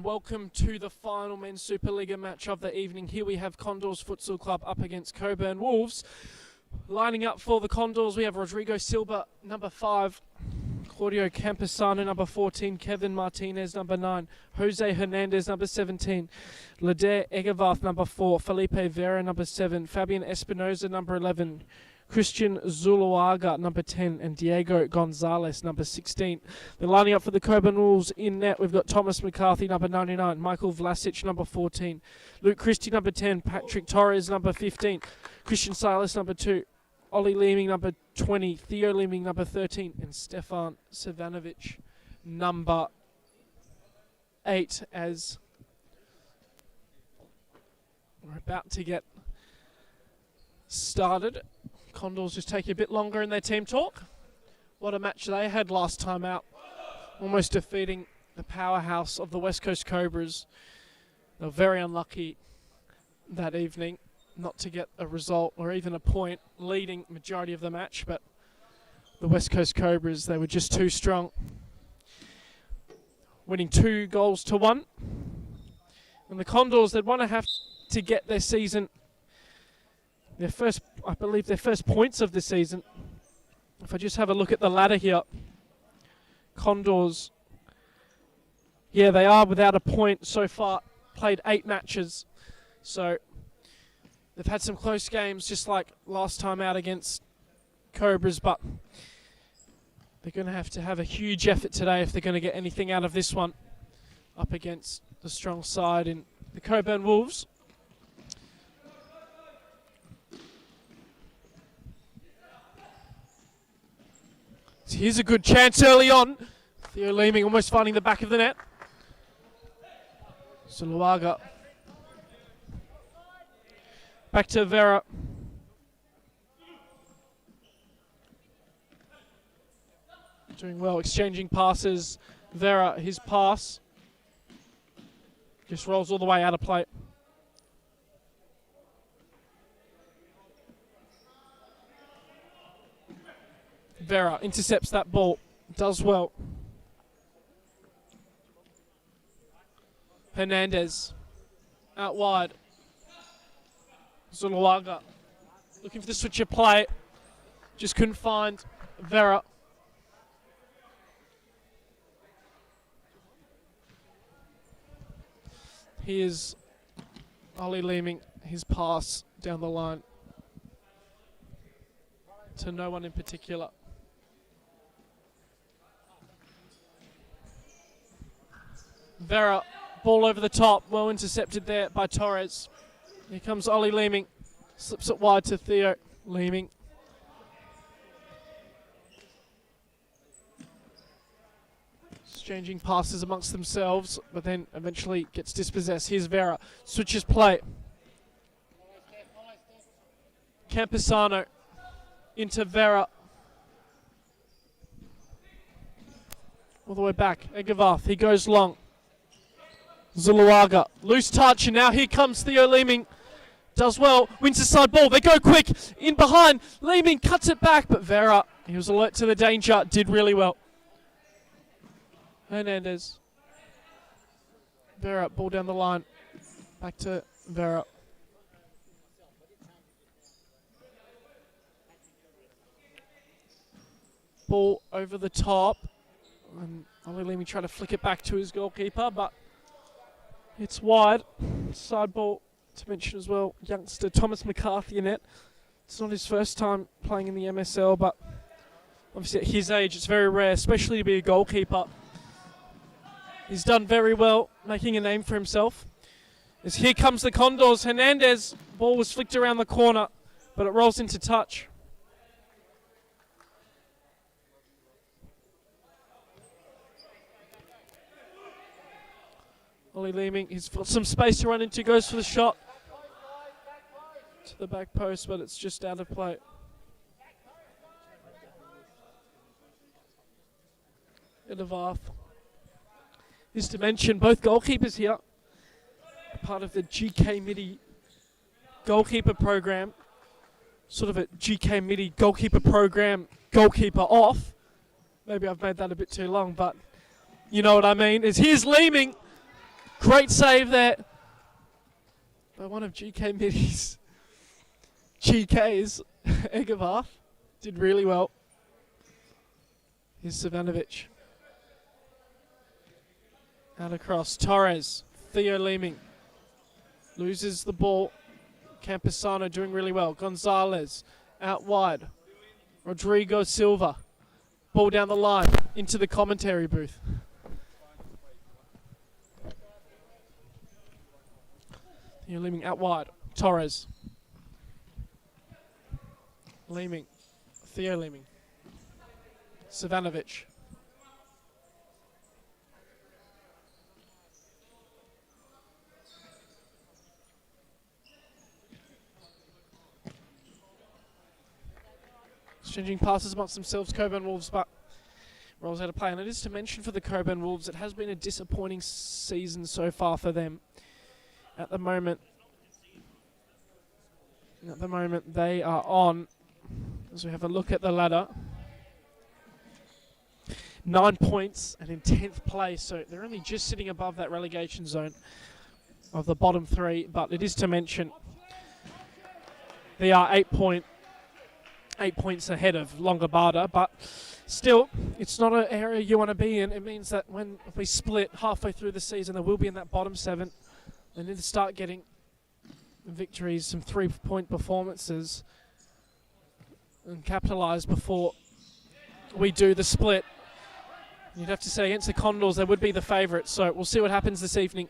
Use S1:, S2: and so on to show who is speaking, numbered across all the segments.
S1: welcome to the final men's Supa-Liga match of the evening. Here we have Condors Futsal Club up against Cockburn Wolves. Lining up for the Condors, we have Rodrigo Silva, number 5, Claudio Camposano, number 14, Kevin Martinez, number 9, Jose Hernandez, number 17, Ladair Egevarth, number 4, Felipe Vera, number 7, Fabian Espinoza, number 11, Christian Zuluaga, number 10, and Diego Gonzalez, number 16. They're lining up for the Cockburn Wolves in net. We've got Thomas McCarthy, number 99, Michael Vlasic, number 14, Luke Christie, number 10, Patrick Torres, number 15, Christian Silas, number 2, Ollie Leeming, number 20, Theo Leeming, number 13, and Stefan Savanovic, number 8, as we're about to get started. Condors just taking a bit longer in their team talk. What a match they had last time out, almost defeating the powerhouse of the West Coast Cobras. They were very unlucky that evening not to get a result or even a point, leading majority of the match, but the West Coast Cobras, they were just too strong. Winning 2-1. And the Condors, they'd want to have to get their season, their first points of the season. If I just have a look at the ladder here, Condors, yeah, they are without a point so far, played 8 matches. So they've had some close games, just like last time out against Cobras, but they're going to have a huge effort today if they're going to get anything out of this one up against the strong side in the Cockburn Wolves. So here's a good chance early on. Theo Leeming almost finding the back of the net. Zuluaga. Back to Vera. Doing well, exchanging passes. Vera, his pass. Just rolls all the way out of play. Vera intercepts that ball, does well. Hernandez out wide. Zuluaga looking for the switch of play, just couldn't find Vera. Here's Ollie Leeming, his pass down the line to no one in particular. Vera, ball over the top, well intercepted there by Torres. Here comes Ollie Leeming, slips it wide to Theo Leeming. Exchanging passes amongst themselves, but then eventually gets dispossessed. Here's Vera, switches play. Camposano into Vera. All the way back, Egevarth, he goes long. Zuluaga, loose touch, and now here comes Theo Leeming. Does well, wins the side ball, they go quick, in behind, Leeming cuts it back, but Vera, he was alert to the danger, did really well. Hernandez. Vera, ball down the line, back to Vera. Ball over the top, and Ollie Leeming trying to flick it back to his goalkeeper, but it's wide. Side ball to mention as well, youngster Thomas McCarthy in it. It's not his first time playing in the MSL, but obviously at his age it's very rare, especially to be a goalkeeper. He's done very well, making a name for himself. As here comes the Condors, Hernandez, ball was flicked around the corner, but it rolls into touch. Ollie Leeming, he's got some space to run into, goes for the shot to the back post, but it's just out of play. Egevarth. This to mention, both goalkeepers here, part of the GK MIDI goalkeeper program, sort of a GK MIDI goalkeeper program, goalkeeper off. Maybe I've made that a bit too long, but you know what I mean. Here's Leeming. Great save there by one of GK Middy's GK's. Egervarth did really well. Here's Savanovic. Out across. Torres. Theo Leeming. Loses the ball. Camposano doing really well. Gonzalez out wide. Rodrigo Silva. Ball down the line into the commentary booth. Theo Leeming out wide. Torres. Leeming. Theo Leeming. Savanovic. Exchanging passes amongst themselves, Cockburn Wolves, but rolls out of play. And it is to mention for the Cockburn Wolves, it has been a disappointing season so far for them. At the moment, they are on, as we have a look at the ladder, 9 points and in 10th place. So they're only just sitting above that relegation zone of the bottom three. But it is to mention they are 8 points ahead of Longobarda, but still, it's not an area you want to be in. It means that when we split halfway through the season, they will be in that bottom 7. They need to start getting victories, some 3-point performances, and capitalise before we do the split. You'd have to say against the Condors, they would be the favourites, so we'll see what happens this evening.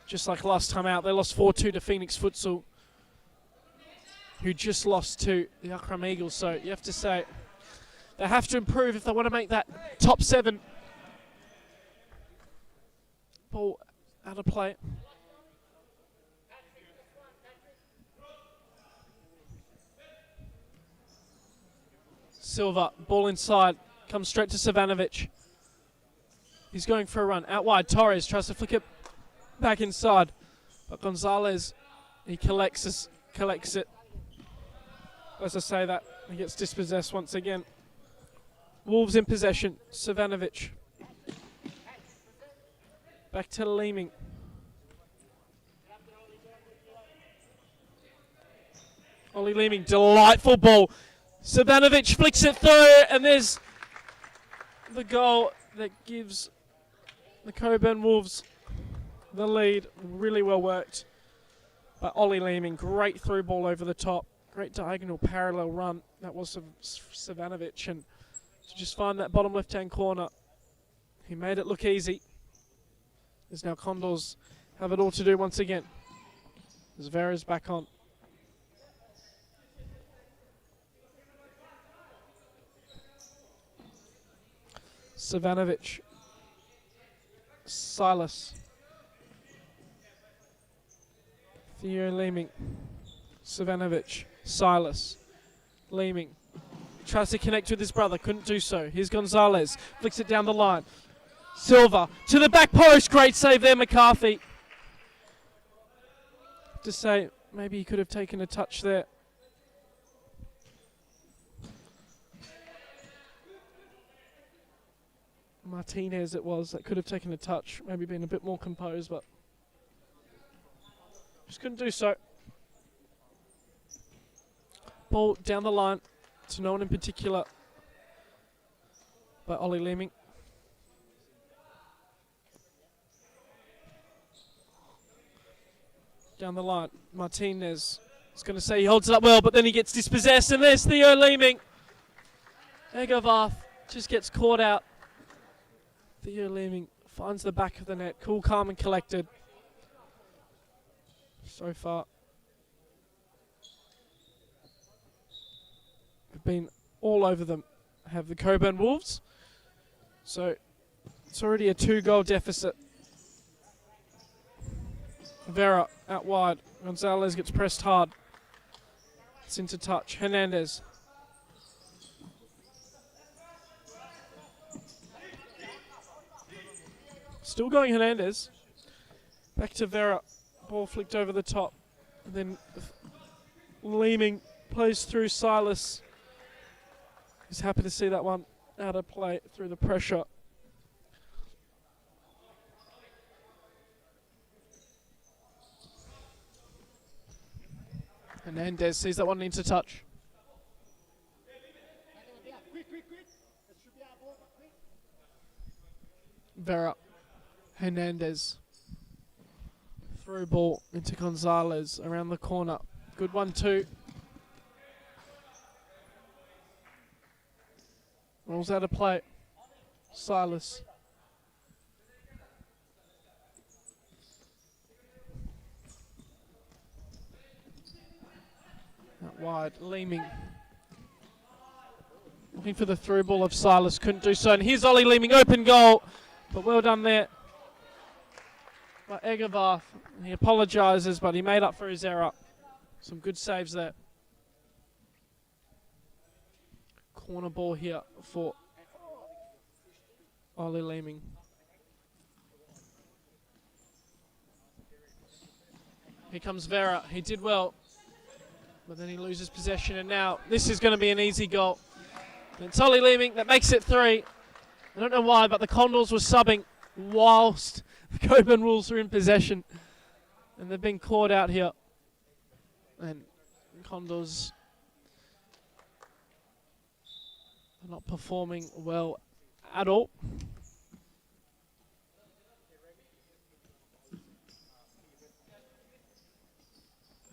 S1: Just like last time out, they lost 4-2 to Phoenix Futsal, who just lost to the Akram Eagles. So you have to say they have to improve if they want to make that top 7. Ball out of play. Silva, ball inside, comes straight to Savanovic. He's going for a run. Out wide, Torres tries to flick it back inside. But Gonzalez, he collects it. As I say that, he gets dispossessed once again. Wolves in possession. Savanovic. Back to Leeming. Ollie Leeming, delightful ball. Savanovic flicks it through, and there's the goal that gives the Cockburn Wolves the lead. Really well worked by Ollie Leeming. Great through ball over the top. Great diagonal parallel run. That was Savanovic, and to just find that bottom left-hand corner, he made it look easy. As now Condors have it all to do once again. As Vera's back on. Savanovic. Silas. Theo Leeming. Savanovic. Silas. Leeming. Tries to connect with his brother. Couldn't do so. Here's Gonzalez. Flicks it down the line. Silva to the back post. Great save there, McCarthy. To say, maybe he could have taken a touch there. Martinez it was that could have taken a touch. Maybe been a bit more composed, but just couldn't do so. Ball down the line to no one in particular by Ollie Leeming. Down the line, Martinez is going to say he holds it up well, but then he gets dispossessed, and there's Theo Leeming. Egervarth just gets caught out. Theo Leeming finds the back of the net. Cool, calm and collected so far. We've been all over them, have the Cockburn Wolves. So it's already a 2-goal deficit. Vera out wide. Gonzalez gets pressed hard. It's into touch. Hernandez. Still going Hernandez. Back to Vera. Ball flicked over the top. And then Leeming plays through Silas. He's happy to see that one out of play through the pressure. Hernandez sees that one into touch. Vera. Hernandez. Through ball into Gonzalez around the corner. Good 1-2. Rolls out of play. Silas. Out wide. Leeming. Looking for the through ball of Silas. Couldn't do so. And here's Ollie Leeming. Open goal. But well done there by Egervarth. He apologises, but he made up for his error. Some good saves there. Corner ball here for Ollie Leeming. Here comes Vera. He did well, but then he loses possession, and now this is going to be an easy goal. And it's Ollie Leeming that makes it 3. I don't know why, but the Condors were subbing whilst the Cockburn Wolves were in possession, and they've been caught out here. And Condors are not performing well at all.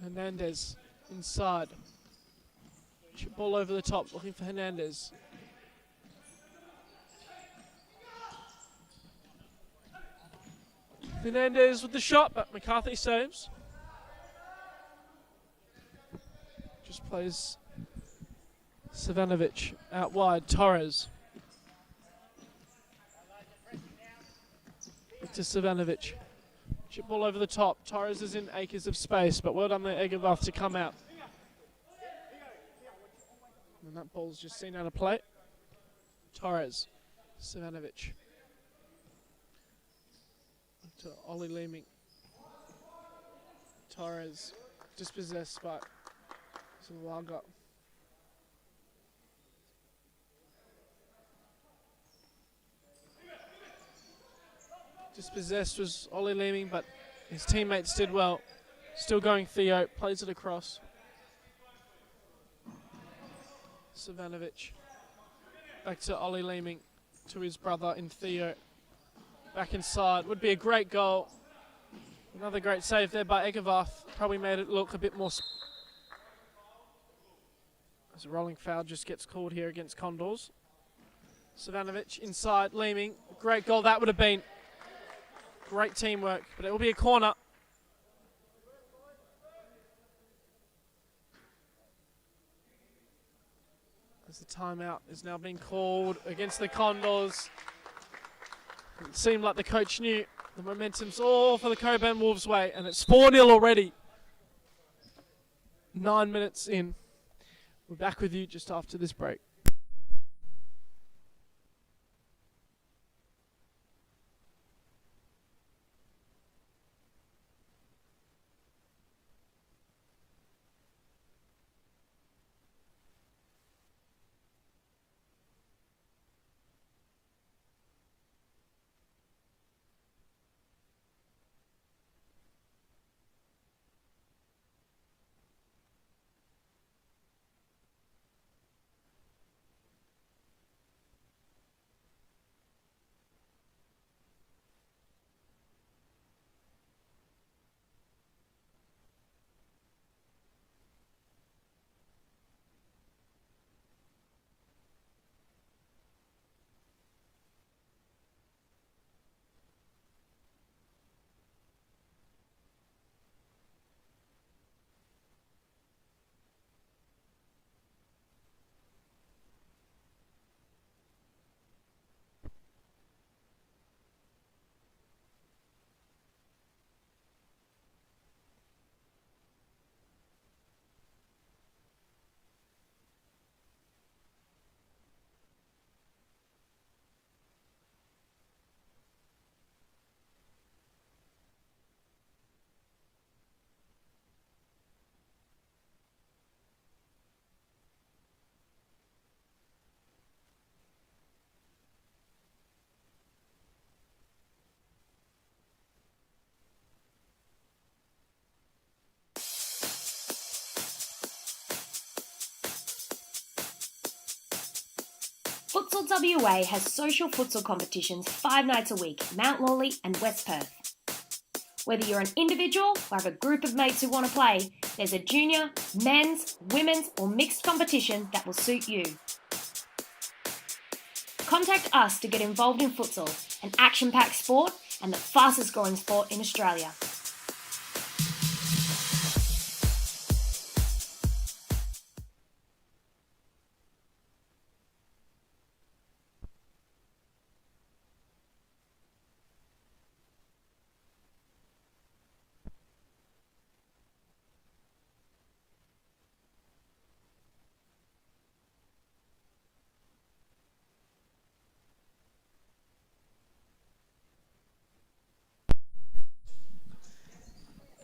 S1: Hernandez inside. Chip ball over the top, looking for Hernandez. Hernandez with the shot, but McCarthy saves. Just plays Savanovic out wide. Torres. Back to Savanovic. Chip ball over the top. Torres is in acres of space, but well done there, Egervarth, to come out. And that ball's just seen out of play. Torres. Savanovic. To Ollie Leeming. Torres dispossessed by Supa-Liga. Dispossessed was Ollie Leeming, but his teammates did well. Still going Theo, plays it across. Savanovic. Back to Ollie Leeming, to his brother in Theo. Back inside, would be a great goal. Another great save there by Egervarth. Probably made it look a bit more. As a rolling foul just gets called here against Condors. Savanovic inside, Leeming. Great goal that would have been. Great teamwork, but it will be a corner. As the timeout is now being called against the Condors. It seemed like the coach knew the momentum's all for the Cockburn Wolves' way, and it's 4-0 already. 9 minutes in. We're back with you just after this break.
S2: Futsal WA has social futsal competitions 5 nights a week, Mount Lawley and West Perth. Whether you're an individual or have a group of mates who want to play, there's a junior, men's, women's or mixed competition that will suit you. Contact us to get involved in futsal, an action-packed sport and the fastest growing sport in Australia.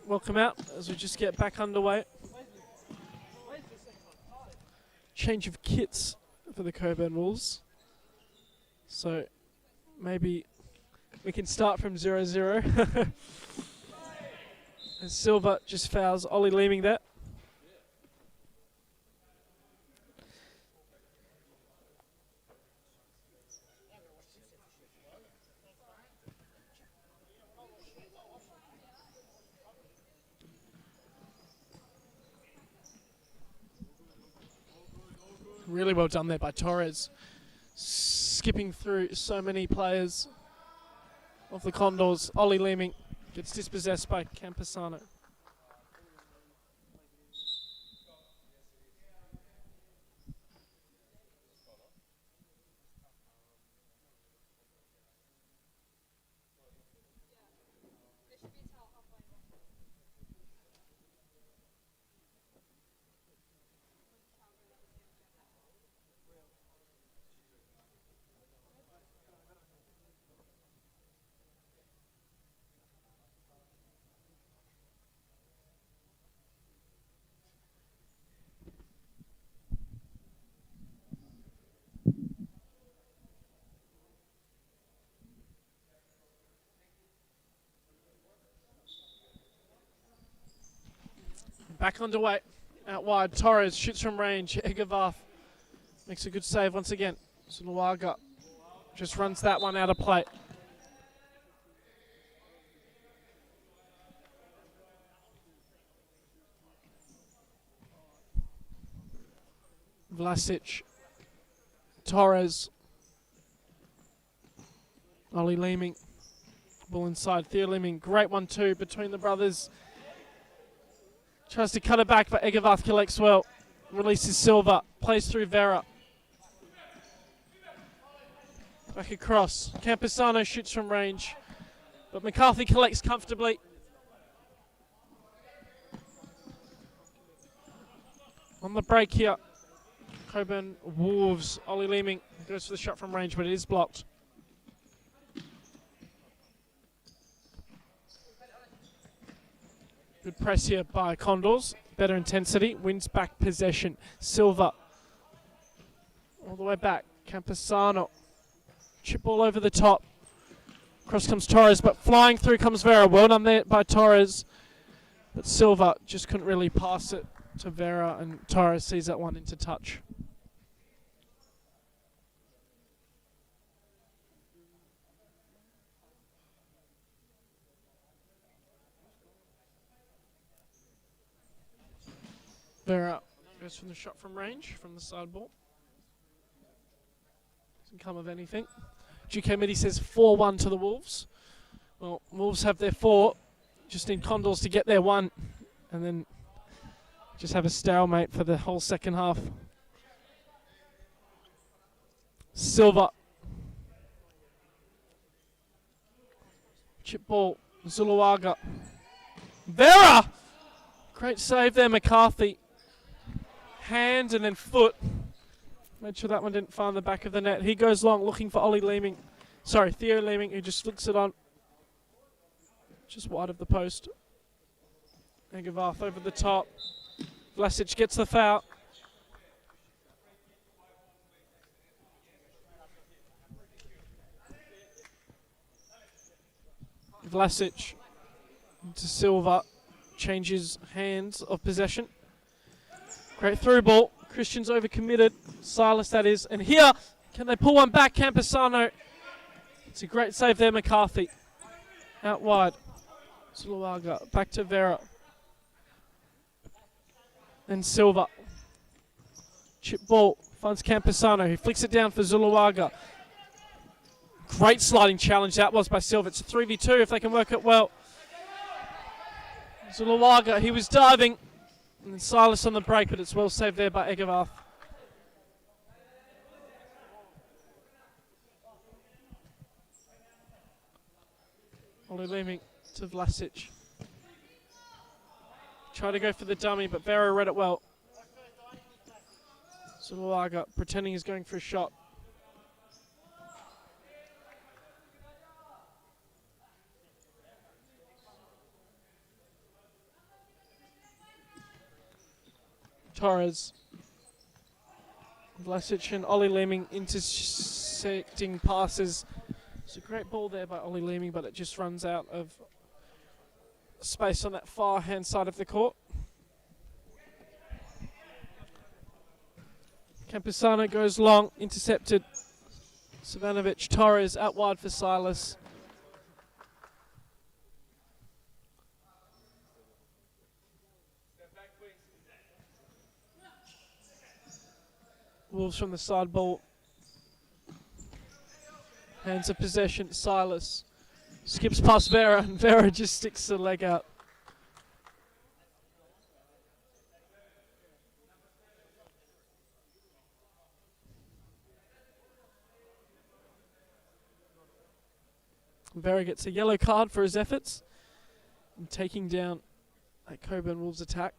S1: Welcome out as we just get back underway. Change of kits for the Cockburn Wolves. So maybe we can start from 0-0. As Silva just fouls Ollie Leeming there. Really well done there by Torres. Skipping through so many players of the Condors. Ollie Leeming gets dispossessed by Campesano. Back underway, out wide, Torres shoots from range, Egervarth makes a good save once again. Supa-Liga just runs that one out of play. Vlasic, Torres, Ollie Leeming, ball inside, Theo Leeming, great 1-2 between the brothers. Tries to cut it back, but Egervarth collects well. Releases Silva, plays through Vera. Back across. Campesano shoots from range, but McCarthy collects comfortably. On the break here, Cockburn Wolves. Ollie Leeming goes for the shot from range, but it is blocked. Good press here by Condors. Better intensity. Wins back possession. Silva. All the way back. Campesano. Chip ball over the top. Cross comes Torres, but flying through comes Vera. Well done there by Torres. But Silva just couldn't really pass it to Vera, and Torres sees that one into touch. Vera goes from the shot from range, from the side ball. Doesn't come of anything. GK Midi says 4-1 to the Wolves. Well, Wolves have their 4. Just need Condors to get their 1. And then just have a stalemate for the whole second half. Silva. Chip ball. Supa-Liga. Vera! Great save there, McCarthy. Hand and then foot. Made sure that one didn't find the back of the net. He goes long looking for Ollie Leeming. Sorry, Theo Leeming, who just flicks it on. Just wide of the post. Egervarth over the top. Vlasic gets the foul. Vlasic to Silva. Changes hands of possession. Great through ball. Christian's overcommitted. Silas, that is. And here, Can they pull one back? Camposano. It's a great save there, McCarthy. Out wide. Zuluaga. Back to Vera. Then Silva. Chip ball. Finds Camposano. He flicks it down for Zuluaga. Great sliding challenge that was by Silva. It's a 3v2 if they can work it well. Zuluaga, he was diving. And then Silas on the break, but it's well saved there by Egervarth. Ollie Leeming to Vlasic. Tried to go for the dummy, but Vera read it well. Zuluaga pretending he's going for a shot. Torres. Vlasic and Ollie Leeming intersecting passes. It's a great ball there by Ollie Leeming, but it just runs out of space on that far hand side of the court. Camposano goes long, intercepted. Savanovic, Torres out wide for Silas. Wolves from the side ball. Hands of possession, Silas. Skips past Vera, and Vera just sticks the leg out. Vera gets a yellow card for his efforts in taking down that Cockburn Wolves attack.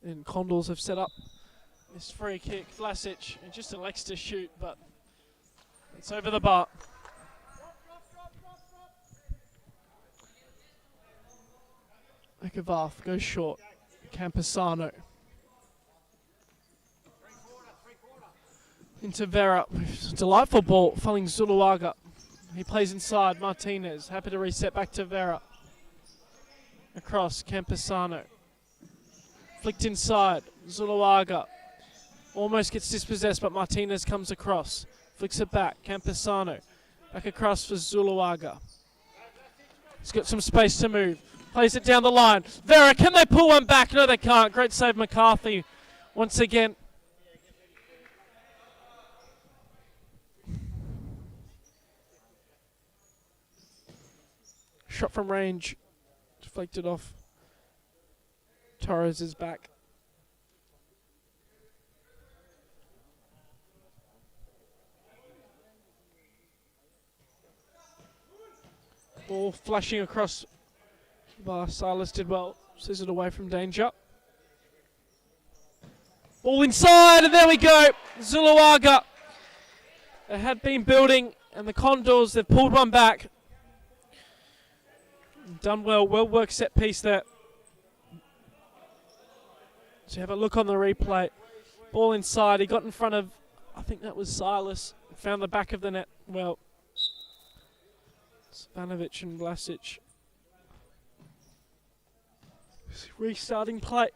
S1: And Condors have set up this free kick. Vlasic, and just elects to shoot, but it's over the bar. Egervarth goes short. Camposano. Into Vera. Delightful ball, following Zuluaga. He plays inside. Martinez, happy to reset back to Vera. Across, Camposano. Flicked inside, Zuluaga. Almost gets dispossessed, but Martinez comes across. Flicks it back, Camposano. Back across for Zuluaga. He's got some space to move. Plays it down the line. Vera, can they pull one back? No, they can't. Great save, McCarthy. Once again. Shot from range. Deflected off. Torres is back. Ball flashing across. Silas did well. Sees it away from danger. Ball inside, and there we go. Zuluaga. They had been building, and the Condors, they've pulled one back. Done well. Well worked set piece there. So have a look on the replay. Ball inside. He got in front of, I think that was Silas. Found the back of the net well. Savanovic and Vlasic. Restarting play.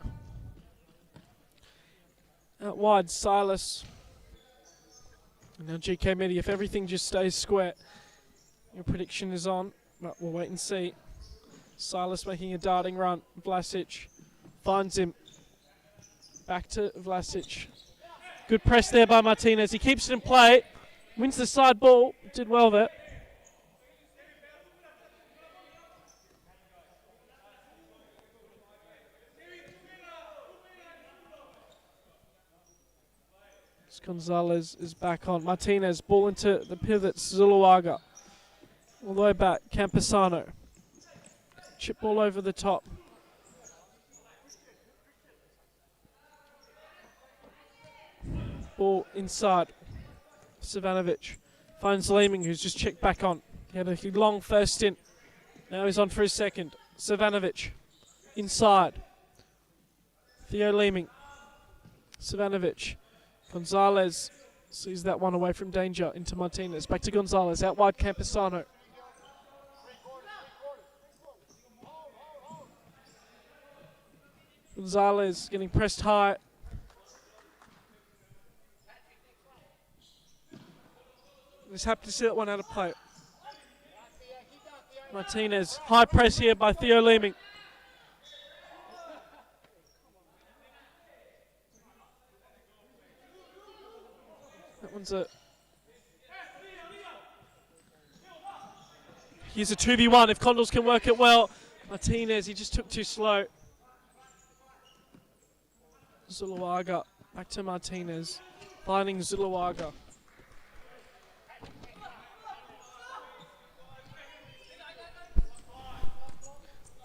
S1: Out wide, Silas. And now GK Medi, if everything just stays square, your prediction is on, but we'll wait and see. Silas making a darting run. Vlasic finds him. Back to Vlasic. Good press there by Martinez. He keeps it in play. Wins the side ball. Did well there. Gonzalez is back on. Martinez, ball into the pivot. Zuluaga. All the way back. Camposano. Chip ball over the top. Ball inside. Savanovic finds Leeming, who's just checked back on. He had a long first stint. Now he's on for his second. Savanovic inside. Theo Leeming. Savanovic. Gonzalez Sees that one away from danger. Into Martinez. Back to Gonzalez. Out wide, Campesano. Gonzalez getting pressed high. Just happy to see that one out of play. Martinez. High press here by Theo Leeming. That one's a... Here's a 2v1 if Condors can work it well. Martinez, he just took too slow. Zuluaga, back to Martinez. Finding Zuluaga.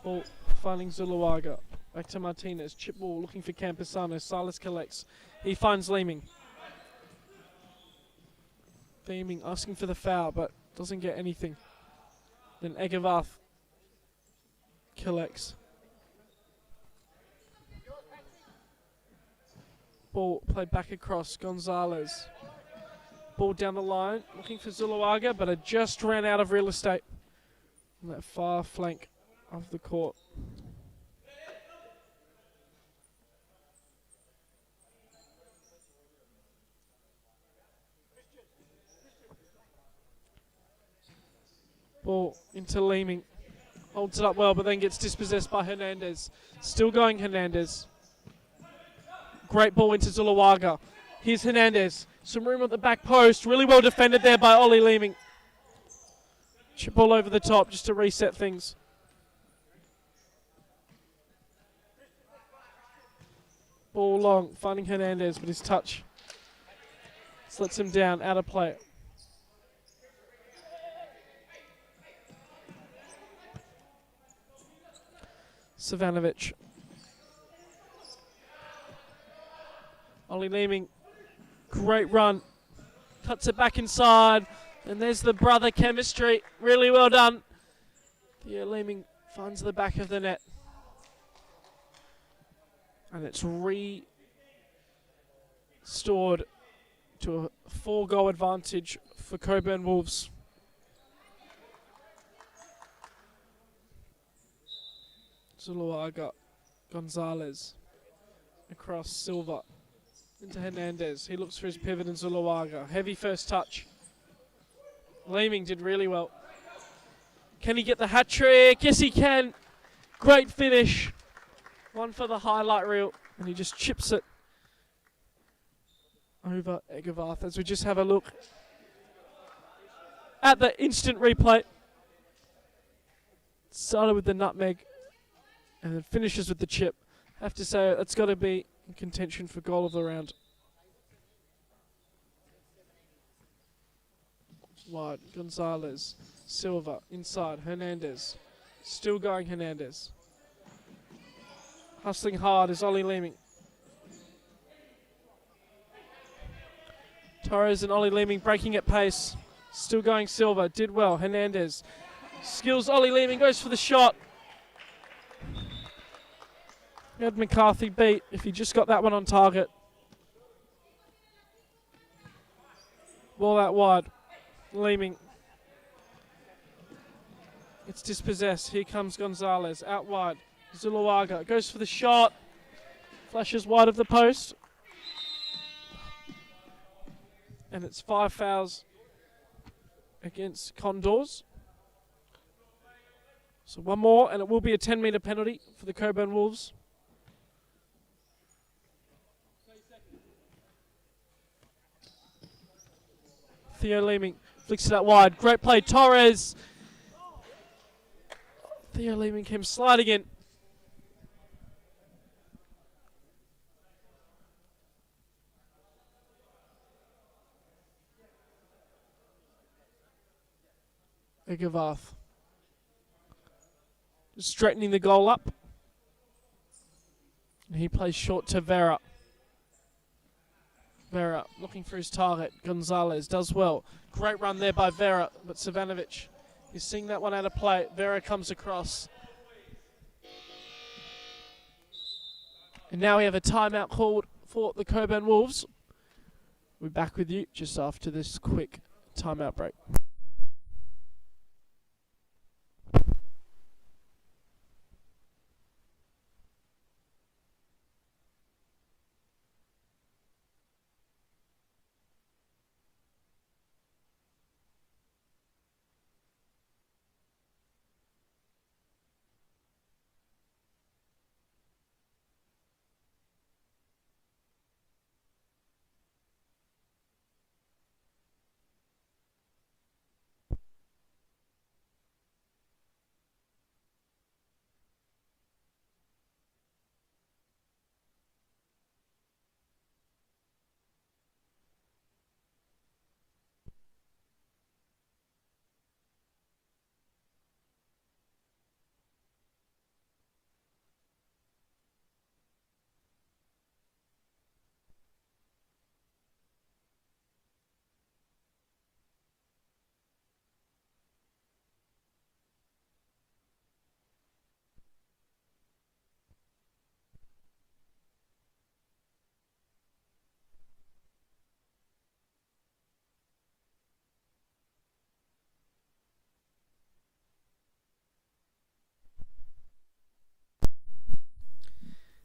S1: Ball, finding Zuluaga. Back to Martinez. Chip ball, looking for Campesano. Silas collects. He finds Leeming. Leeming asking for the foul, but doesn't get anything. Then Egevarth collects. Ball played back across. Gonzalez. Ball down the line, looking for Zuluaga, but it just ran out of real estate on that far flank of the court. Ball into Leeming. Holds it up well, but then gets dispossessed by Hernandez. Still going Hernandez. Great ball into Zuluaga. Here's Hernandez. Some room at the back post. Really well defended there by Ollie Leeming. Chip ball over the top just to reset things. Ball long, finding Hernandez, but his touch lets him down, out of play. Savanovic. Ollie Leeming, great run. Cuts it back inside, and there's the brother chemistry. Really well done. Yeah, Leeming finds the back of the net. And it's restored to a 4-goal advantage for Cockburn Wolves. Zuluaga, Gonzalez, across Silva, into Hernandez. He looks for his pivot in Zuluaga. Heavy first touch. Leeming did really well. Can he get the hat trick? Yes, he can. Great finish. One for the highlight reel, and he just chips it over Egevarth as we just have a look at the instant replay. Started with the nutmeg and then finishes with the chip. Have to say, that's got to be in contention for goal of the round. Wide, Gonzalez, Silva, inside, Hernandez. Still going Hernandez. Hustling hard is Ollie Leeming. Torres and Ollie Leeming breaking at pace. Still going Silva, did well, Hernandez. Skills Ollie Leeming, goes for the shot. Had McCarthy beat if he just got that one on target. Ball out wide. Leeming. It's dispossessed. Here comes Gonzalez. Out wide. Zuluaga goes for the shot. Flashes wide of the post. And it's 5 fouls against Condors. So one more, and it will be a 10-metre penalty for the Cockburn Wolves. Theo Leeming flicks it out wide. Great play, Torres. Theo Leeming came sliding in. Egevarth. Just straightening the goal up. And he plays short to Vera. Vera looking for his target. Gonzalez does well. Great run there by Vera, but Savanovic is seeing that one out of play. Vera comes across. And now we have a timeout called for the Cockburn Wolves. We're back with you just after this quick timeout break.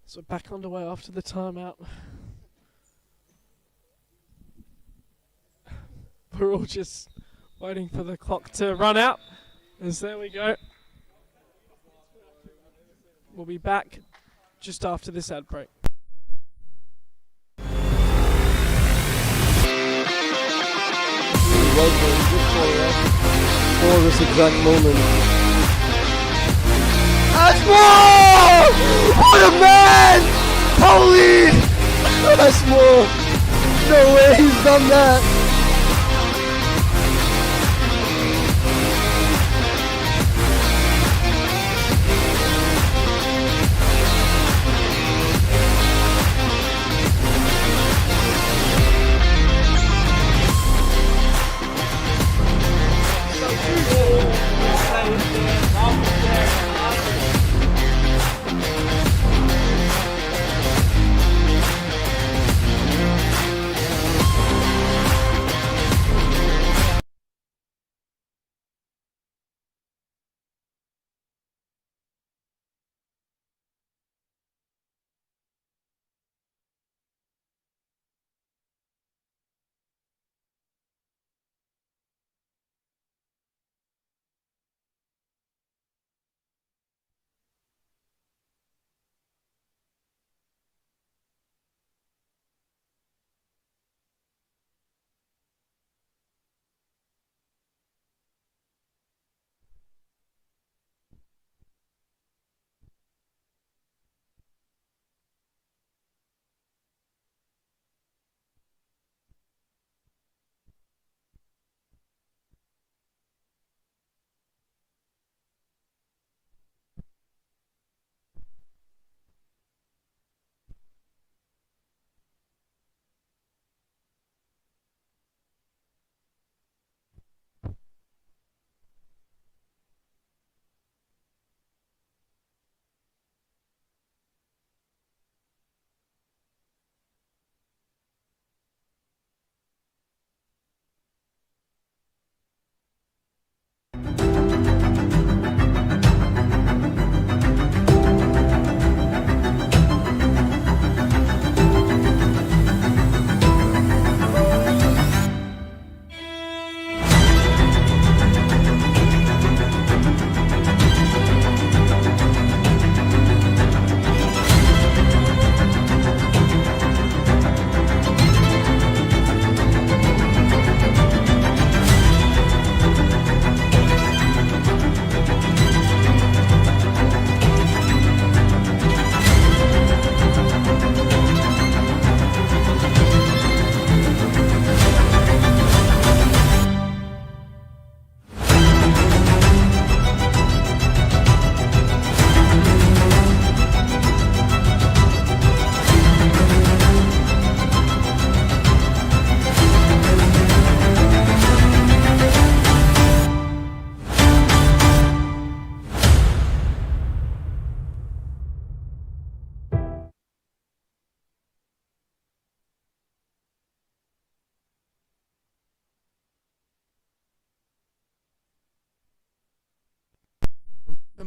S1: So back underway after the timeout. We're all just waiting for the clock to run out. As there we go. We'll be back just after this ad break.
S3: For this exact moment. That's more! What a man! Holy! That's more! No way he's done that!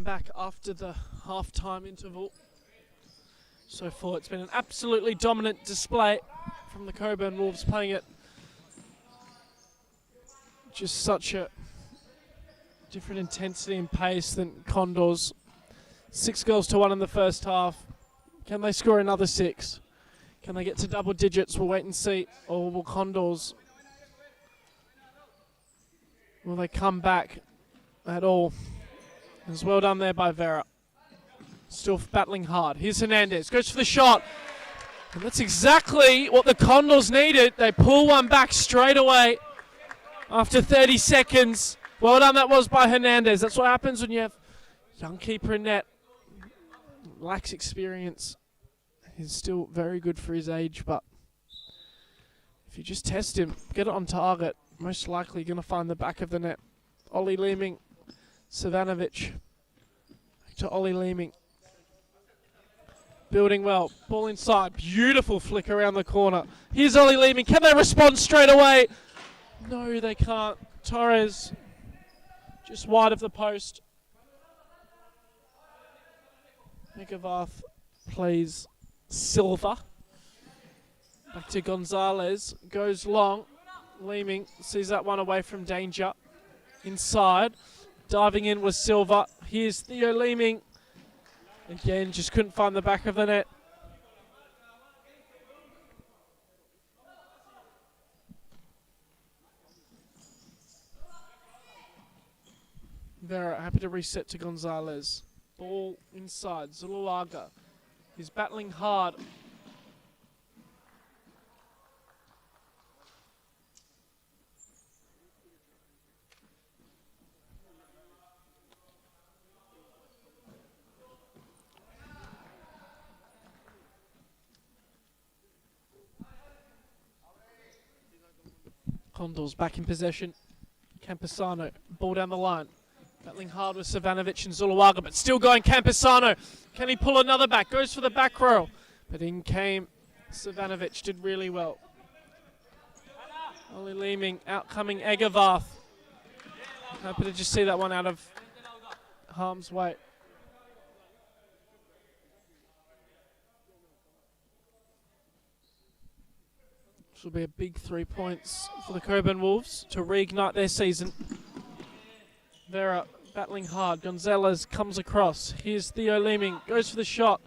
S1: come back after the half-time interval. So far, it's been an absolutely dominant display from the Cockburn Wolves, playing it just such a different intensity and pace than Condors. 6 goals to 1 in the first half. Can they score another 6? Can they get to double digits? We'll wait and see. Or will Condors, will they come back at all? It's well done there by Vera. Still battling hard. Here's Hernandez. Goes for the shot. And that's exactly what the Condors needed. They pull one back straight away after 30 seconds. Well done that was by Hernandez. That's what happens when you have young keeper in net. Lacks experience. He's still very good for his age, but if you just test him, get it on target, most likely going to find the back of the net. Ollie Leeming, Savanovic. Back to Ollie Leeming. Building well. Ball inside. Beautiful flick around the corner. Here's Ollie Leeming. Can they respond straight away? No, they can't. Torres just wide of the post. Megavath plays Silva. Back to Gonzalez. Goes long. Leeming sees that one away from danger. Inside. Diving in was Silva. Here's Theo Leeming. Again, just couldn't find the back of the net. Vera happy to reset to Gonzalez. Ball inside. Supa-Liga. He's battling hard. Condors back in possession. Campesano, ball down the line. Battling hard with Savanovic and Supa-Liga, but still going Campesano. Can he pull another back? Goes for the back row. But in came Savanovic, did really well. Ollie Leeming, outcoming Egavath. Happy to just see that one out of harm's way. This will be a big 3 points for the Cockburn Wolves to reignite their season. Vera battling hard. Gonzalez comes across. Here's Theo Leeming. Goes for the shot.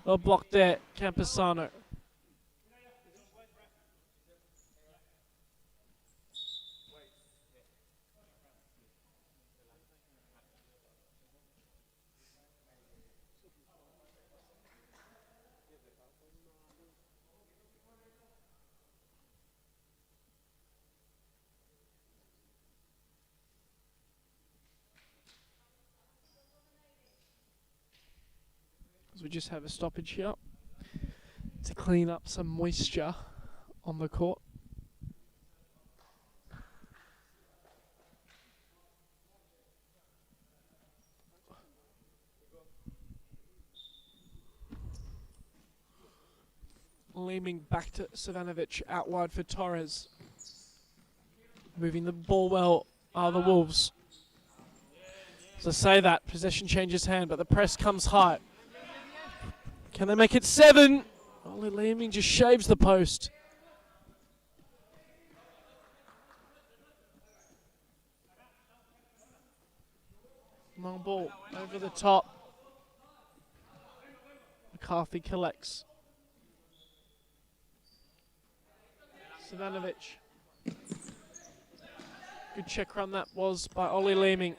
S1: Well blocked there. Campesano. We just have a stoppage here to clean up some moisture on the court. Leeming back to Savanovic, out wide for Torres. Moving the ball well are the Wolves. As I say that, possession changes hand, but the press comes high. Can they make it 7? Ollie Leeming just shaves the post. Long ball over the top. McCarthy collects. Savanovic. Good check run that was by Ollie Leeming.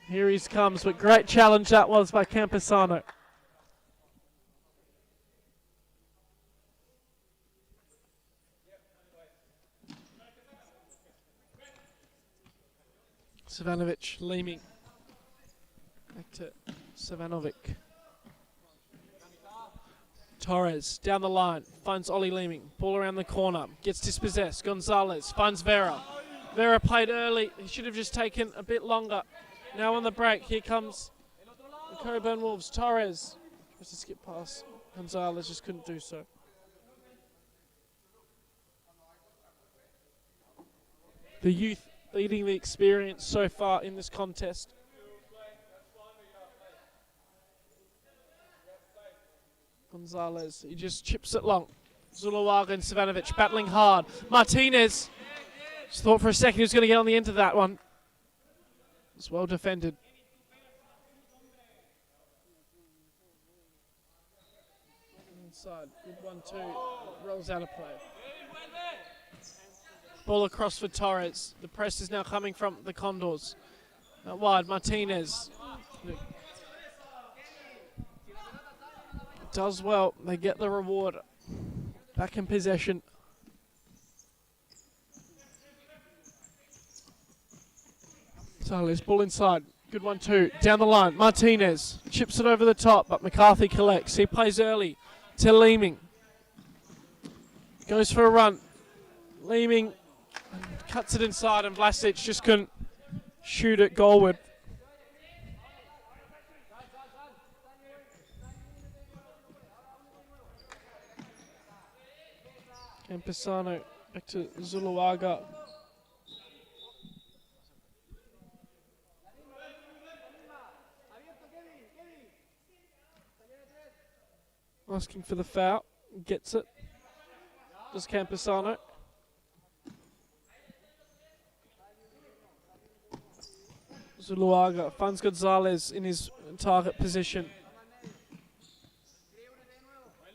S1: Here he comes, but great challenge that was by Campesano. Savanovic, Leeming. Back to Savanovic. Torres, down the line, finds Ollie Leeming. Ball around the corner, gets dispossessed. Gonzalez finds Vera. Vera played early. He should have just taken a bit longer. Now on the break, here comes the Cockburn Wolves. Torres tries to skip past. Gonzalez just couldn't do so. The youth leading the experience so far in this contest. Gonzalez, he just chips it long. Zuluaga and Savanovic battling hard. Martinez, just thought for a second he was going to get on the end of that one. It's well defended. Inside, good 1-2, rolls out of play. Ball across for Torres. The press is now coming from the Condors. Out wide, Martinez. Does well, they get the reward. Back in possession. Sales, ball inside. Good 1-2. Down the line. Martinez chips it over the top, but McCarthy collects. He plays early to Leeming. Goes for a run. Leeming cuts it inside, and Vlasic just couldn't shoot it goalward. Campesano back to Zuluaga. Asking for the foul. Gets it. Does Campesano. Zuluaga finds Gonzalez in his target position.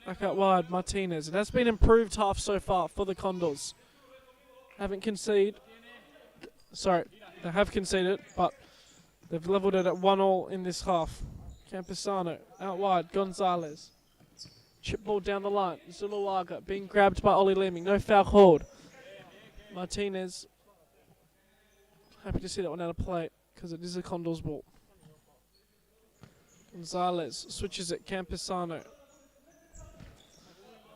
S1: Back out wide, Martinez. It has been improved half so far for the Condors. Haven't conceded. Sorry, they have conceded, but they've levelled it at 1-1 in this half. Campesano out wide, Gonzalez. Chip ball down the line. Zuluaga being grabbed by Ollie Leeming. No foul called. Martinez. Happy to see that one out of play because it is a Condors ball. Gonzalez switches it. Campesano.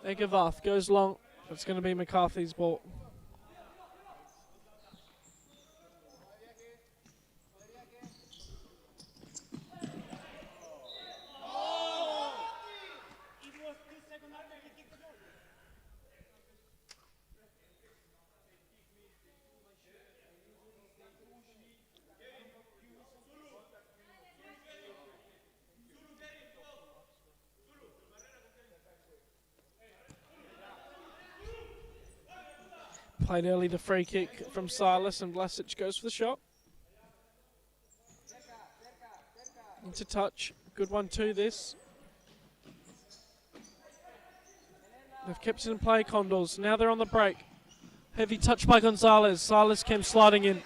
S1: Egavath goes long. It's going to be McCarthy's ball. Played early the free kick from Silas, and Vlasic goes for the shot. Into touch. Good 1-2 this. They've kept it in play, Condors. Now they're on the break. Heavy touch by Gonzalez. Silas came sliding in.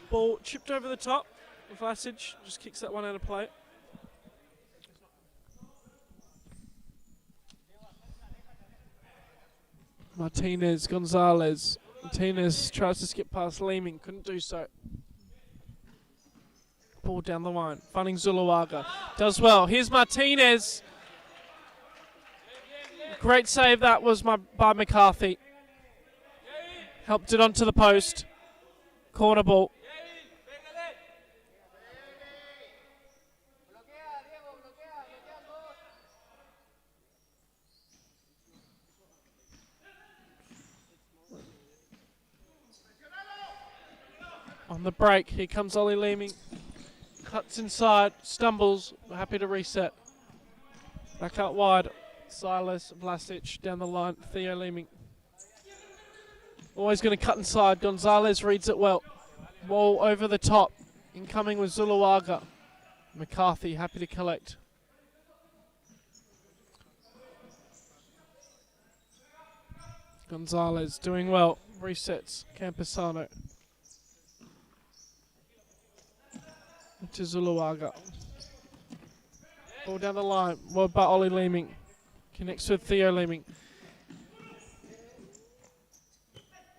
S1: Ball chipped over the top. Vlasic just kicks that one out of play. Martinez, Gonzalez. Martinez tries to skip past Leeming, couldn't do so. Ball down the line, finding Zuluaga. Does well. Here's Martinez. Great save that was by McCarthy. Helped it onto the post. Corner ball. On the break, here comes Ollie Leeming. Cuts inside, stumbles, happy to reset. Back out wide, Silas, Vlasic, down the line, Theo Leeming. Always going to cut inside, Gonzalez reads it well. Ball over the top, incoming with Zuluaga. McCarthy, happy to collect. Gonzalez doing well, resets, Campesano. To Zuluaga. Ball down the line. Well by Ollie Leeming. Connects with Theo Leeming.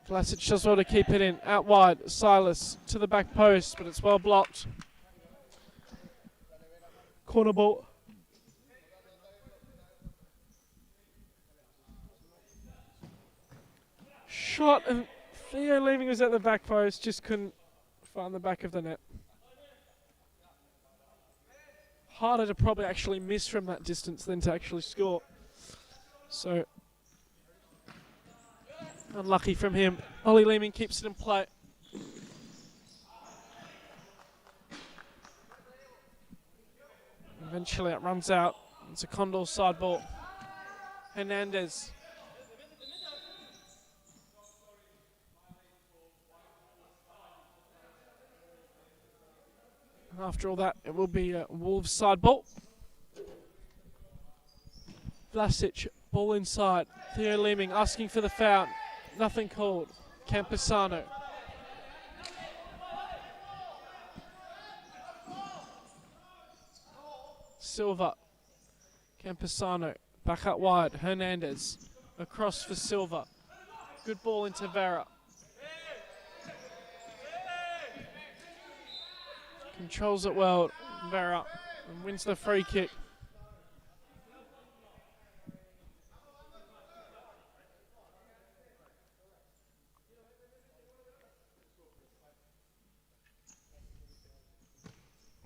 S1: Vlasic does well to keep it in. Out wide. Silas to the back post, but it's well blocked. corner ball. Shot, and Theo Leeming was at the back post, just couldn't find the back of the net. Harder to probably actually miss from that distance than to actually score. So, unlucky from him. Ollie Leeming keeps it in play. Eventually it runs out. It's a Condors side ball. Hernandez. And after all that, it will be a Wolves side ball. Vlasic, ball inside. Theo Leeming asking for the foul. Nothing called. Campusano. Silva. Campusano. Back out wide. Hernandez. Across for Silva. Good ball into Vera. Controls it well. Vera. And wins the free kick.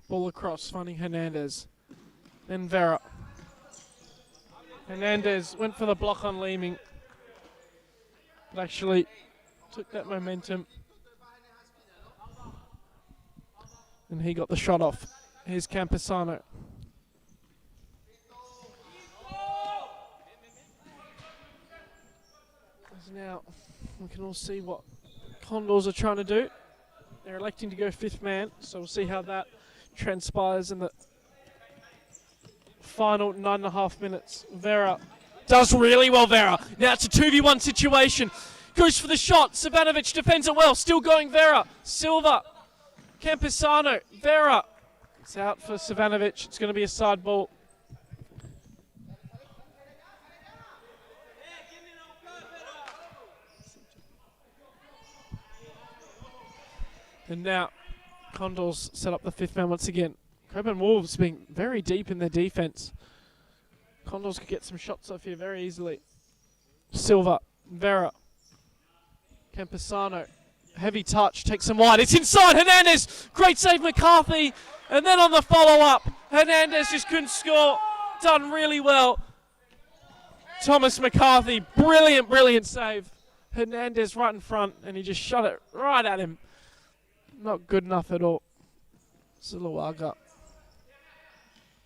S1: Ball across, finding Hernandez. Then Vera. Hernandez went for the block on Leeming, but actually took that momentum. And he got the shot off. Here's Campusano. As now we can all see what Condors are trying to do. They're electing to go fifth man, so we'll see how that transpires in the final 9.5 minutes. Vera does really well, Vera. Now it's a 2v1 situation. Goes for the shot. Savanovic defends it well. Still going Vera. Silva. Campusano. Vera. It's out for Savanovic. It's going to be a side ball. And now Condors set up the fifth man once again. Cockburn Wolves being very deep in their defence. Condors could get some shots off here very easily. Silva, Vera, Campusano, heavy touch, takes him wide. It's inside, Hernandez, great save McCarthy. And then on the follow-up, Hernandez just couldn't score. Done really well. Thomas McCarthy, brilliant save. Hernandez right in front, and he just shot it right at him. Not good enough at all. Supa-Liga.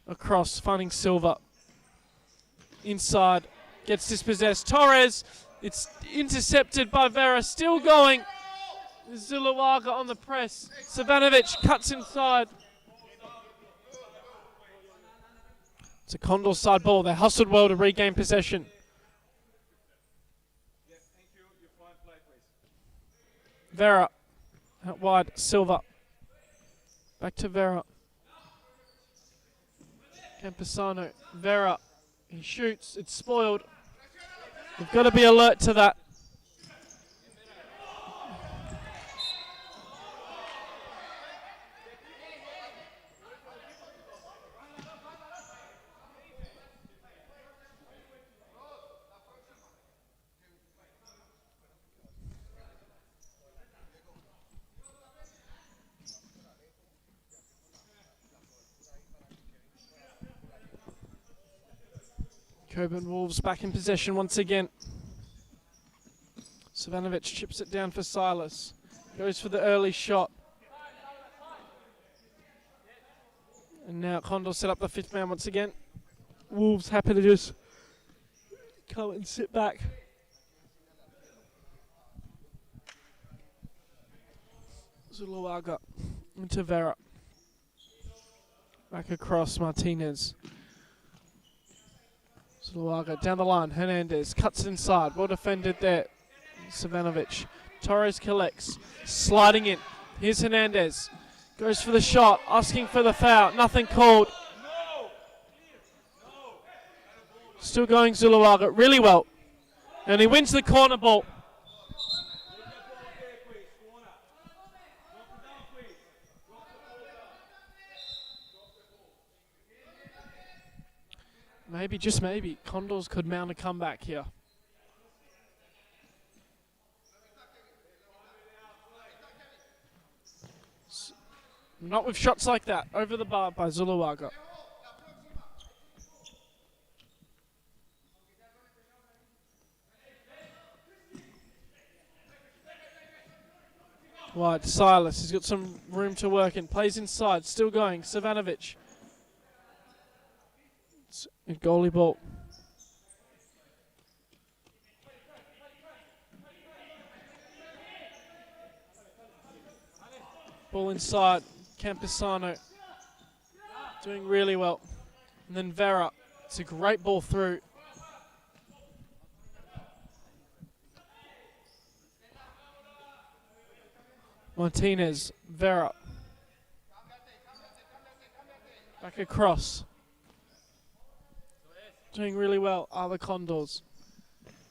S1: Across, finding Silva. Inside, gets dispossessed. Torres, it's intercepted by Vera, still going. Supa-Liga on the press. Savanovic cuts inside. It's a Condor side ball. They hustled well to regain possession. Vera. Out wide, Silva. Back to Vera. Campusano. Vera. He shoots. It's spoiled. You've got to be alert to that. Cockburn Wolves back in possession once again. Savanovic chips it down for Silas. Goes for the early shot. And now Condor set up the fifth man once again. Wolves happy to just come and sit back. Supa-Liga into Vera. Back across Martinez. Supa-Liga down the line. Hernandez cuts it inside. Well defended there. Savanovic. Torres collects. Sliding in. Here's Hernandez. Goes for the shot. Asking for the foul. Nothing called. Still going Supa-Liga really well. And he wins the corner ball. maybe, just maybe, Condors could mount a comeback here. Not with shots like that. Over the bar by Supa-Liga. Wide, Silas. He's got some room to work in. Plays inside. Still going. Savanovic. It's a goalie ball. Ball inside. Campesano doing really well. And then Vera. It's a great ball through. Martinez, Vera. Back across. Doing really well are the Condors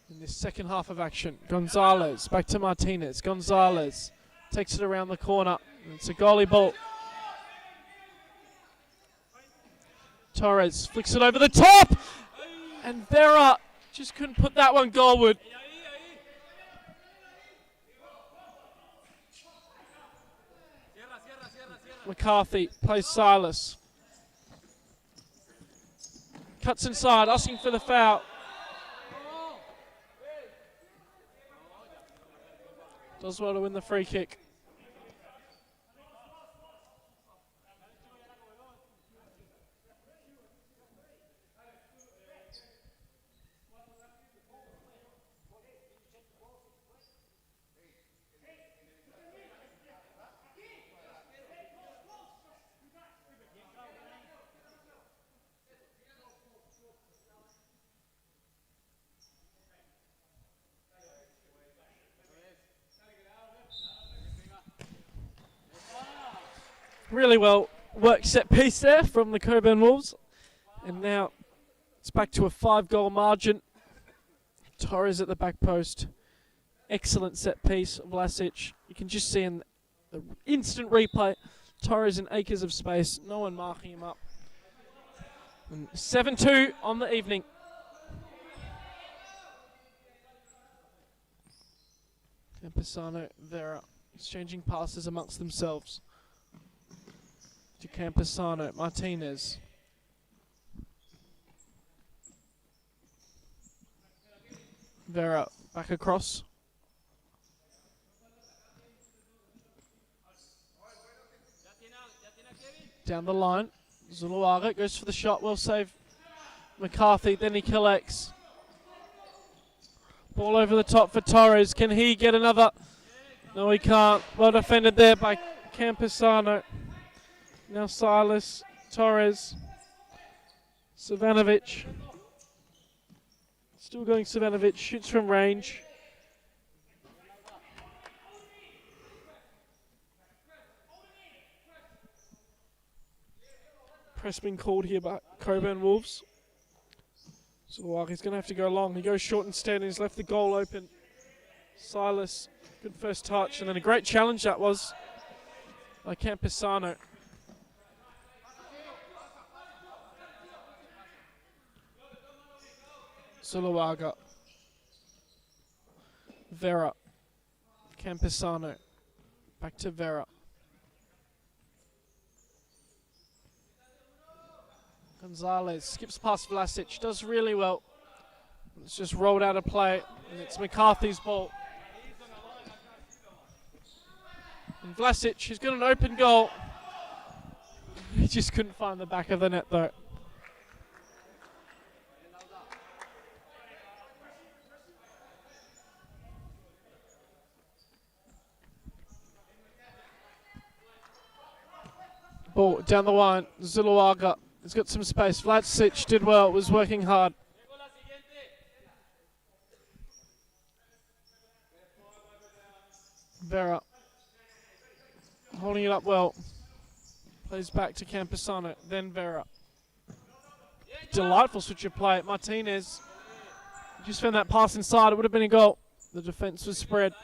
S1: in this second half of action. Gonzalez, back to Martinez. Gonzalez takes it around the corner. It's a goalie ball. Torres flicks it over the top. And Vera just couldn't put that one goalward. McCarthy plays Silas. Cuts inside, asking for the foul. Does well to win the free kick. Really well worked set piece there from the Cockburn Wolves. And now it's back to a 5-goal margin. Torres at the back post. Excellent set piece. Vlasic. You can just see in the instant replay, Torres in acres of space. No one marking him up. 7-2 on the evening. Campesano, Vera exchanging passes amongst themselves. To Campesano, Martinez. Vera back across. Down the line. Supa-Liga goes for the shot. Well saved. McCarthy, then he collects. Ball over the top for Torres. Can he get another? No, he can't. Well defended there by Campesano. Now Silas, Torres, Savanovic. Still going Savanovic, shoots from range. Press been called here by Cockburn Wolves. So he's going to have to go long. He goes short instead and he's left the goal open. Silas, good first touch, and then a great challenge that was by Campesano. Supa-Liga. Vera. Campesano. Back to Vera. Gonzalez skips past Vlasic. Does really well. It's just rolled out of play. And it's McCarthy's ball. And Vlasic, he's got an open goal. He just couldn't find the back of the net though. Ball down the line, Supa-Liga. He's got some space. Vlasic did well, was working hard. Vera holding it up well. Plays back to Campesano, then Vera. Delightful switch of play. Martinez just found that pass inside. It would have been a goal. The defense was spread.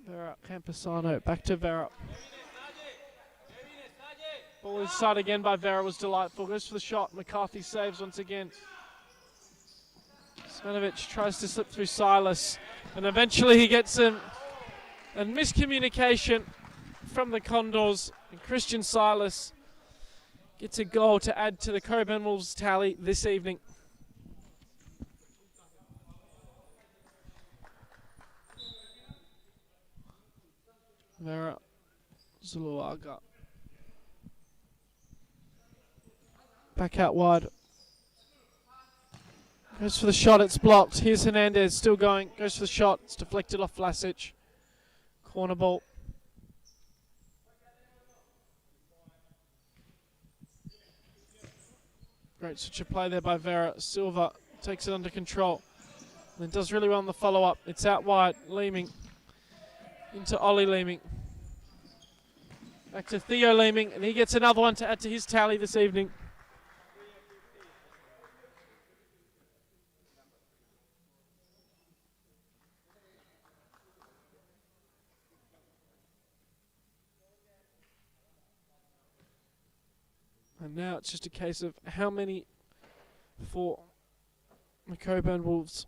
S1: Vera, Campesano, back to Vera. Ball inside again by Vera was delightful. Goes for the shot. McCarthy saves once again. Svanovic tries to slip through Silas, and eventually he gets him. And miscommunication from the Condors. And Christian Silas gets a goal to add to the Cockburn Wolves tally this evening. Vera Zuluaga. Back out wide. Goes for the shot, it's blocked. Here's Hernandez, still going. Goes for the shot, it's deflected off Vlasic. Corner ball. Great switch of play there by Vera. Silva takes it under control. And then does really well on the follow-up. It's out wide. Leeming. Into Ollie Leeming. Back to Theo Leeming. And he gets another one to add to his tally this evening. And now it's just a case of how many for the Cockburn Wolves.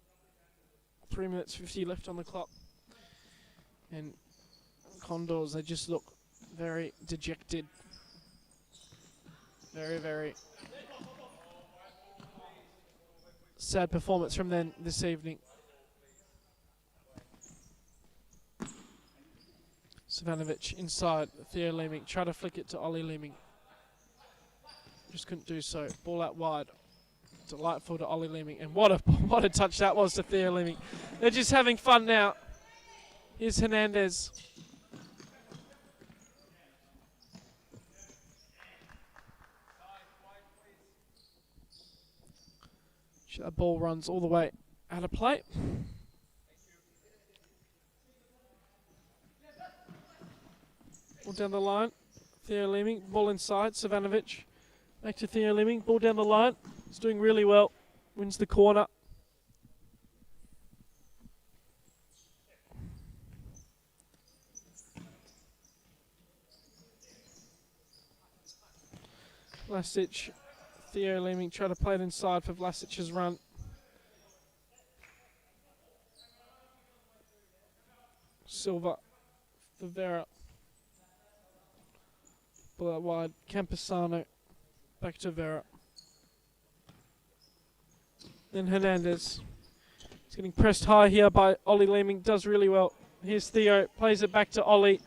S1: 3 minutes 50 left on the clock. And Condors, they just look very dejected. Very, very sad performance from them this evening. Savanovic inside. Theo Leeming. Try to flick it to Ollie Leeming. Just couldn't do so. Ball out wide. Delightful to Ollie Leeming. And what a touch that was to Theo Leeming. They're just having fun now. Here's Hernandez. That ball runs all the way out of play. Ball down the line. Theo Leeming. Ball inside. Savanovic. Back to Theo Leeming. Ball down the line. He's doing really well. Wins the corner. Vlasic. Theo Leeming try to play it inside for Vlasic's run. Silva for Vera. Ball out wide. Campesano. Back to Vera. Then Hernandez. He's getting pressed high here by Ollie Leeming. Does really well. Here's Theo. Plays it back to Ollie.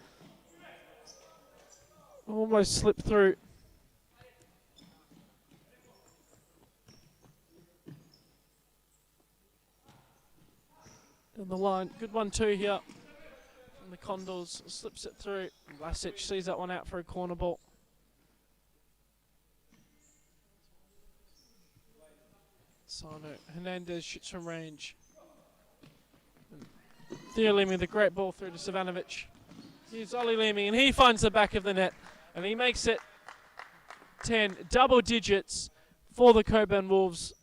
S1: Almost slipped through. Down the line. Good 1-2 here from the Condors. Slips it through. Vlasic sees that one out for a corner ball. Sano. Hernandez shoots from range. Theo Leeming, the great ball through to Savanovic. Here's Ollie Leeming, and he finds the back of the net. And he makes it 10 double digits for the Cockburn Wolves.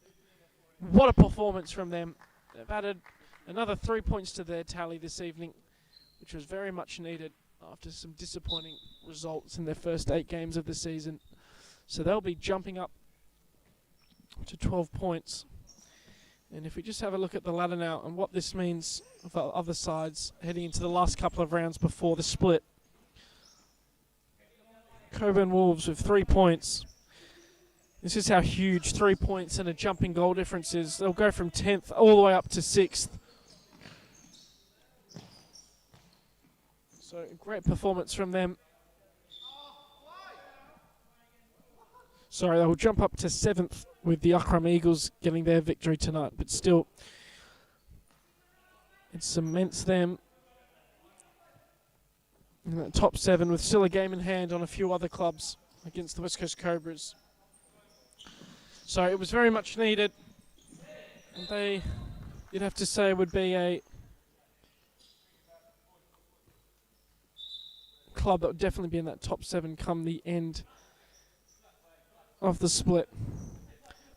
S1: What a performance from them. They've added another 3 points to their tally this evening, which was very much needed after some disappointing results in their first 8 games of the season. So they'll be jumping up to 12 points. And if we just have a look at the ladder now and what this means for other sides heading into the last couple of rounds before the split. Cockburn Wolves with 3 points. This is how huge 3 points and a jumping goal difference is. They'll go from 10th all the way up to 6th. So a great performance from them. Sorry, they'll jump up to 7th with the Akram Eagles getting their victory tonight. But still, it cements them in that top 7 with still a game in hand on a few other clubs against the West Coast Cobras. So it was very much needed. And they, you'd have to say, would be a club that would definitely be in that top 7 come the end of the split.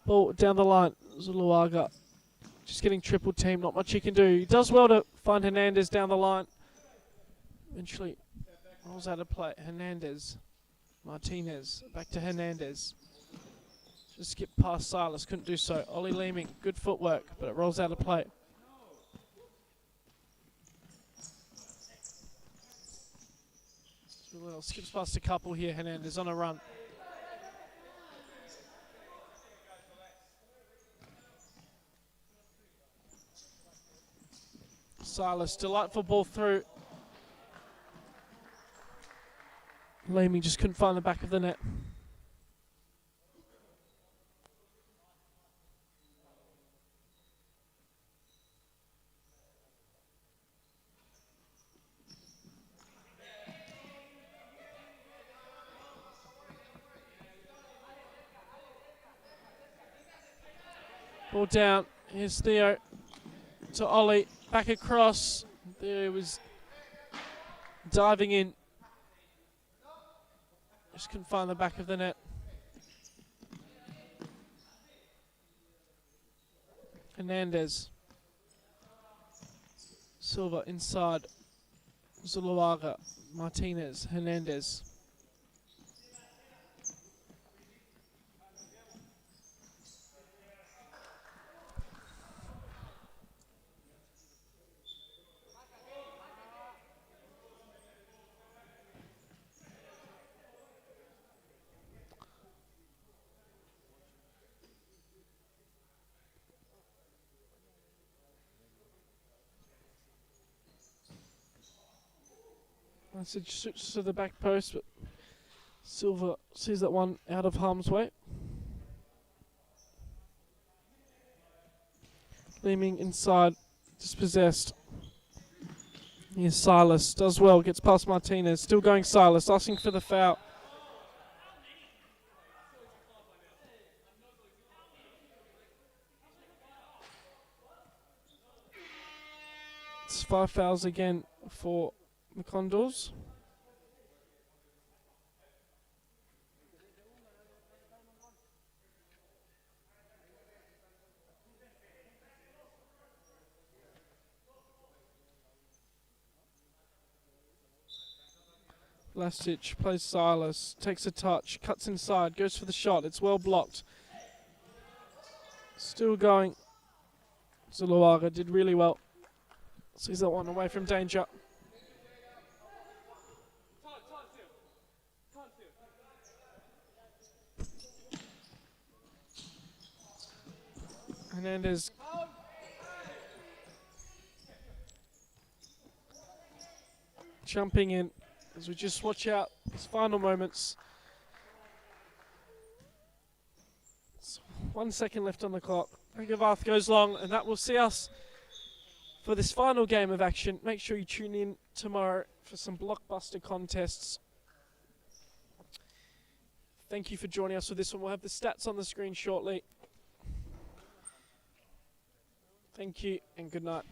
S1: Ball down the line. Zuluaga just getting triple team. Not much he can do. He does well to find Hernandez down the line. Eventually rolls out of play. Hernandez. Martinez, back to Hernandez. Just skipped past Silas, couldn't do so. Ollie Leeming, good footwork, but it rolls out of play. Skips past a couple here, Hernandez on a run. Silas, delightful ball through. Leeming just couldn't find the back of the net. Ball down. Here's Theo to Ollie. Back across. There was diving in. Just couldn't find the back of the net. Hernandez. Silva inside. Zuluaga. Martinez. Hernandez. I said switch to the back post, but Silva sees that one out of harm's way. Leeming inside, dispossessed. Here's Silas, does well, gets past Martinez, still going Silas, asking for the foul. It's 5 fouls again for the Condors. Lastic plays Silas, takes a touch, cuts inside, goes for the shot. It's well blocked. Still going. Zuluaga did really well. Sees that one away from danger. Hernandez jumping in as we just watch out his final moments. It's 1 second left on the clock. Gavath goes long, and that will see us for this final game of action. Make sure you tune in tomorrow for some blockbuster contests. Thank you for joining us for this one. We'll have the stats on the screen shortly. Thank you and good night.